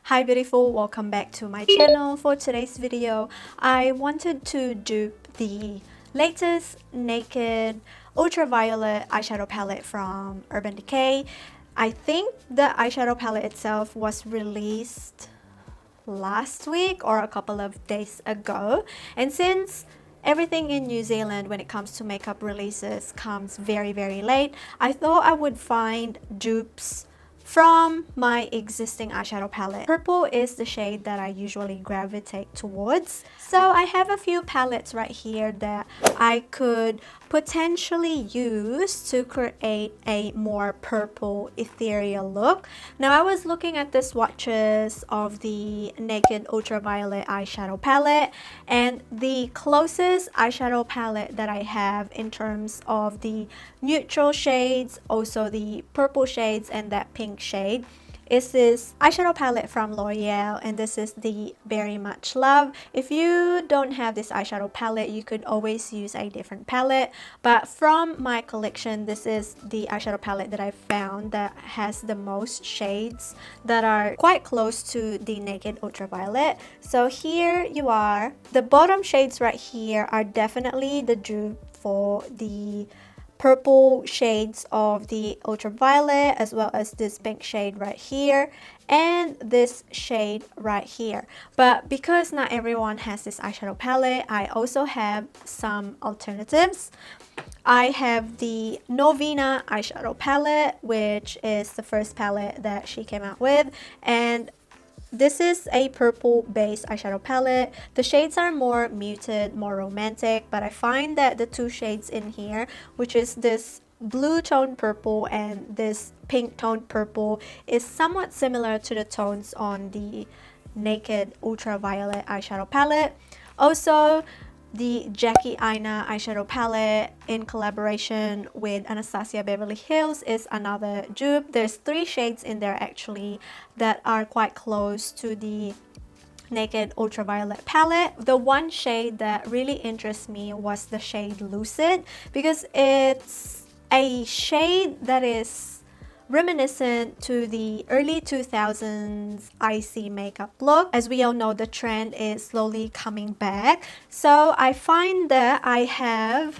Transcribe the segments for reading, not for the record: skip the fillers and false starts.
Hi beautiful, welcome back to my channel. For today's video, I wanted to dupe the latest Naked Ultraviolet Eyeshadow Palette from Urban Decay. I think the eyeshadow palette itself was released last week or a couple of days ago, and since everything in New Zealand when it comes to makeup releases comes very late, I thought I would find dupes from my existing eyeshadow palette. Purple is the shade that I usually gravitate towards. So I have a few palettes right here that I could potentially use to create a more purple ethereal look. Now I was looking at the swatches of the Naked Ultraviolet Eyeshadow Palette, and the closest eyeshadow palette that I have in terms of the neutral shades, also the purple shades and that pink shade, is this eyeshadow palette from L'Oreal, and this is the Very Much Love. If you don't have this eyeshadow palette, you could always use a different palette, but from my collection, this is the eyeshadow palette that I found that has the most shades that are quite close to the Naked Ultraviolet. So here you are. The bottom shades right here are definitely the dupe for the purple shades of the ultraviolet, as well as this pink shade right here and this shade right here. But because not everyone has this eyeshadow palette, I also have some alternatives. I have the Novena eyeshadow palette, which is the first palette that she came out with, and this is a purple based eyeshadow palette. The shades are more muted, more romantic, but I find that the two shades in here, which is this blue tone purple and this pink tone purple, is somewhat similar to the tones on the Naked Ultraviolet eyeshadow palette. Also, the Jackie Aina eyeshadow palette in collaboration with Anastasia Beverly Hills is another dupe. There's 3 shades in there actually that are quite close to the Naked Ultraviolet palette. The one shade that really interests me was the shade Lucid, because it's a shade that is reminiscent to the early 2000s icy makeup look. As we all know, the trend is slowly coming back. So I find that I have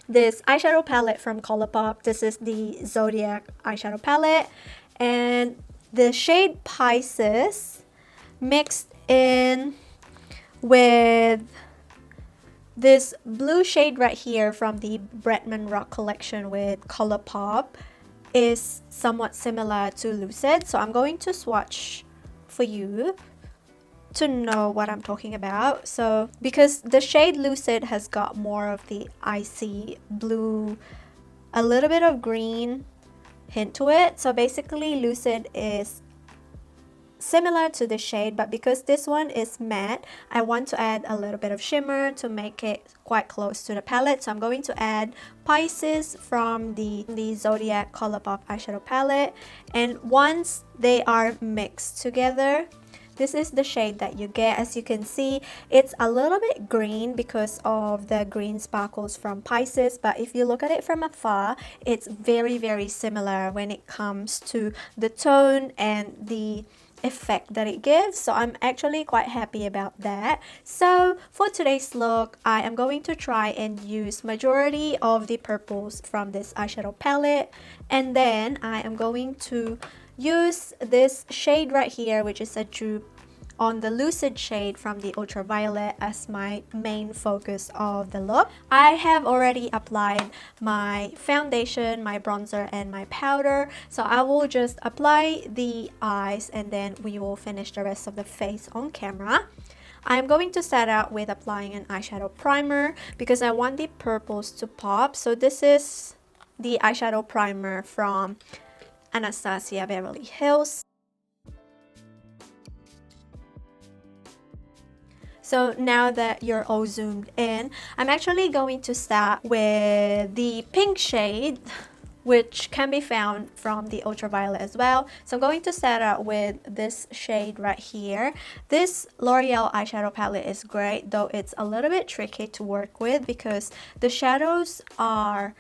this eyeshadow palette from Colourpop. This is the Zodiac eyeshadow palette, and the shade Pisces mixed in with this blue shade right here from the Bretman Rock collection with Colourpop is somewhat similar to Lucid. So I'm going to swatch for you to know what I'm talking about. So because the shade Lucid has got more of the icy blue, a little bit of green hint to it. So basically Lucid is similar to the shade, but because this one is matte, I want to add a little bit of shimmer to make it quite close to the palette. So I'm going to add Pisces from the Zodiac Colourpop eyeshadow palette, and once they are mixed together, this is the shade that you get. As you can see, it's a little bit green because of the green sparkles from Pisces, but if you look at it from afar, it's very similar when it comes to the tone and the effect that it gives. So I'm actually quite happy about that. So for today's look, I am going to try and use majority of the purples from this eyeshadow palette, and then I am going to use this shade right here, which is a dupe on the Lucid shade from the Ultraviolet, as my main focus of the look. I have already applied my foundation, my bronzer, and my powder, so I will just apply the eyes and then we will finish the rest of the face on camera. I'm going to start out with applying an eyeshadow primer because I want the purples to pop. So this is the eyeshadow primer from Anastasia Beverly Hills. So now that you're all zoomed in, I'm actually going to start with the pink shade, which can be found from the ultraviolet as well. So I'm going to start out with this shade right here. This L'Oreal eyeshadow palette is great, though it's a little bit tricky to work with because the shadows are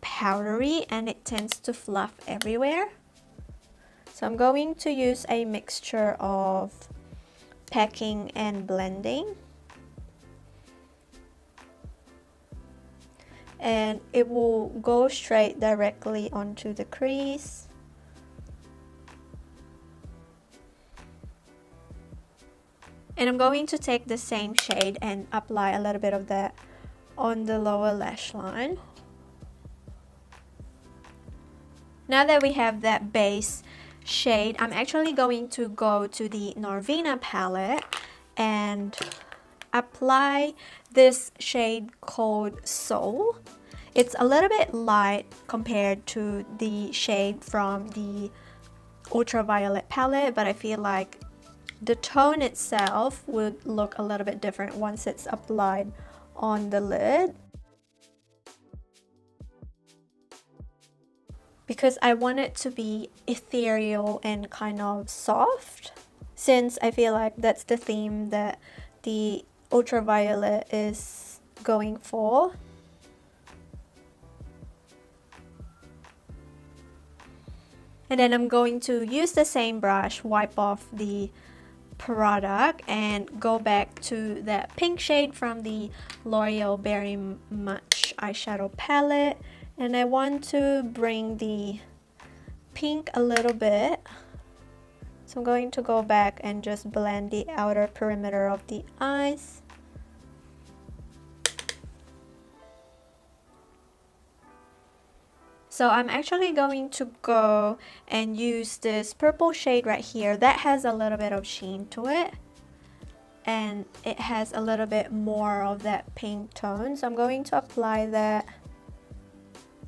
powdery and it tends to fluff everywhere. So I'm going to use a mixture of packing and blending. And it will go straight directly onto the crease. And I'm going to take the same shade and apply a little bit of that on the lower lash line. Now that we have that base shade, I'm actually going to go to the Norvina palette and apply this shade called Soul. It's a little bit light compared to the shade from the Ultraviolet palette, but I feel like the tone itself would look a little bit different once it's applied on the lid. Because I want it to be ethereal and kind of soft, since I feel like that's the theme that the Ultraviolet is going for. And then I'm going to use the same brush, wipe off the product, and go back to that pink shade from the L'Oreal Very Much Eyeshadow Palette. And I want to bring the pink a little bit. So I'm going to go back and just blend the outer perimeter of the eyes. So I'm actually going to go and use this purple shade right here that has a little bit of sheen to it. And it has a little bit more of that pink tone. So I'm going to apply that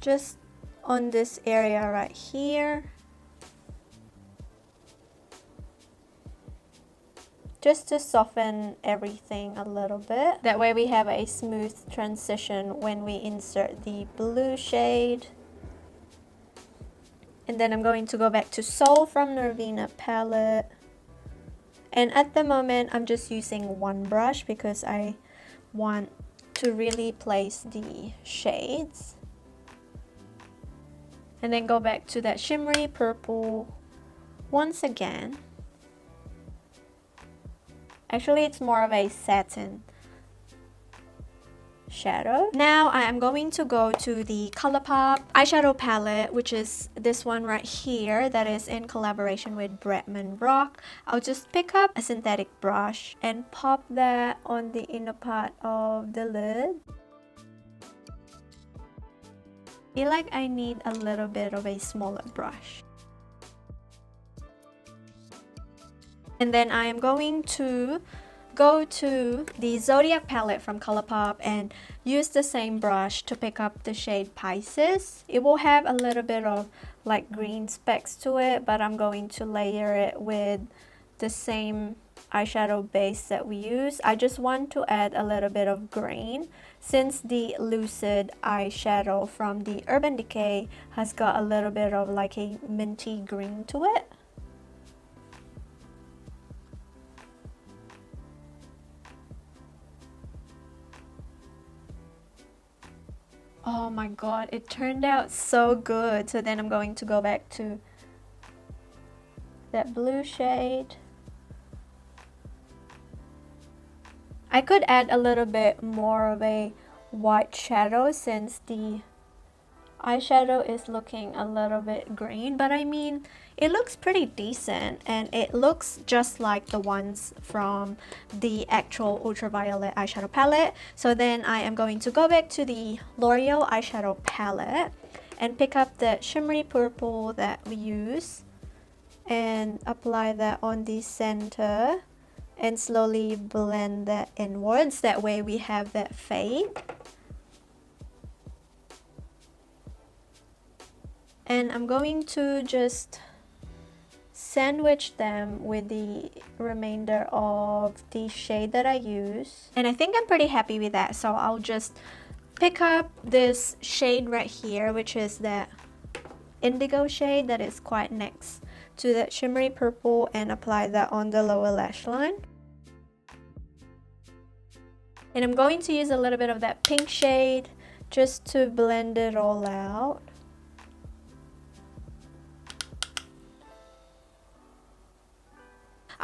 just on this area right here. Just to soften everything a little bit. That way we have a smooth transition when we insert the blue shade. And then I'm going to go back to Soul from Norvina palette. And at the moment, I'm just using one brush because I want to really place the shades. And then go back to that shimmery purple once again. Actually, it's more of a satin shadow. Now I am going to go to the ColourPop eyeshadow palette, which is this one right here that is in collaboration with Bretman Rock. I'll just pick up a synthetic brush and pop that on the inner part of the lid. I feel like I need a little bit of a smaller brush. And then I am going to go to the Zodiac palette from ColourPop and use the same brush to pick up the shade Pisces. It will have a little bit of like green specks to it, but I'm going to layer it with the same eyeshadow base that we use. I just want to add a little bit of green since the Lucid eyeshadow from the Urban Decay has got a little bit of like a minty green to it. Oh my god, it turned out so good. So then I'm going to go back to that blue shade. I could add a little bit more of a white shadow since the eyeshadow is looking a little bit green, but I mean, it looks pretty decent and it looks just like the ones from the actual Ultraviolet eyeshadow palette. So then I am going to go back to the L'Oreal eyeshadow palette and pick up the shimmery purple that we use and apply that on the center and slowly blend that inwards. That way we have that fade. And I'm going to just sandwich them with the remainder of the shade that I use. And I think I'm pretty happy with that. So I'll just pick up this shade right here, which is that indigo shade that is quite next to that shimmery purple, and apply that on the lower lash line. And I'm going to use a little bit of that pink shade just to blend it all out.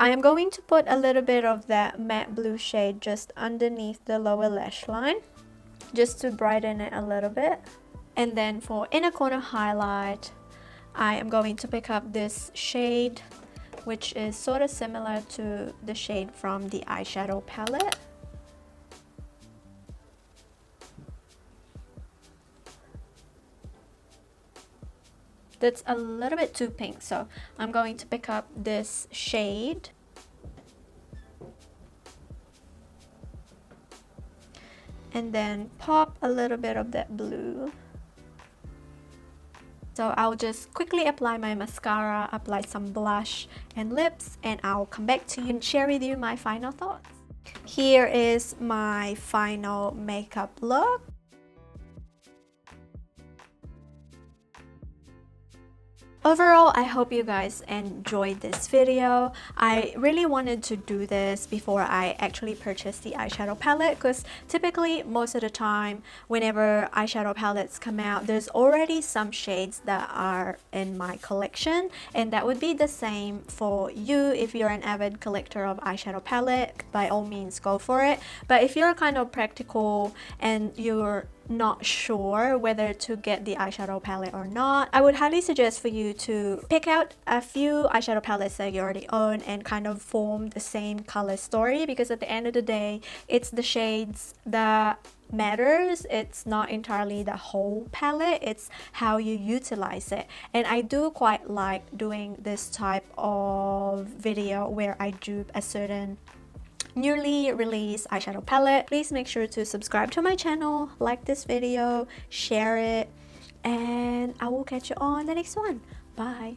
I am going to put a little bit of that matte blue shade just underneath the lower lash line, just to brighten it a little bit. And then for inner corner highlight, I am going to pick up this shade, which is sort of similar to the shade from the eyeshadow palette. That's a little bit too pink, so I'm going to pick up this shade. And then pop a little bit of that blue. So I'll just quickly apply my mascara, apply some blush and lips, and I'll come back to you and share with you my final thoughts. Here is my final makeup look. Overall, I hope you guys enjoyed this video. I really wanted to do this before I actually purchased the eyeshadow palette, because typically most of the time whenever eyeshadow palettes come out, there's already some shades that are in my collection, and that would be the same for you. If you're an avid collector of eyeshadow palette, by all means go for it. But if you're kind of practical and you're not sure whether to get the eyeshadow palette or not, I would highly suggest for you to pick out a few eyeshadow palettes that you already own and kind of form the same color story, because at the end of the day, it's the shades that matters. It's not entirely the whole palette, it's how you utilize it. And I do quite like doing this type of video where I dupe a certain newly released eyeshadow palette. Please make sure to subscribe to my channel, like this video, share it, and I will catch you on the next one. Bye.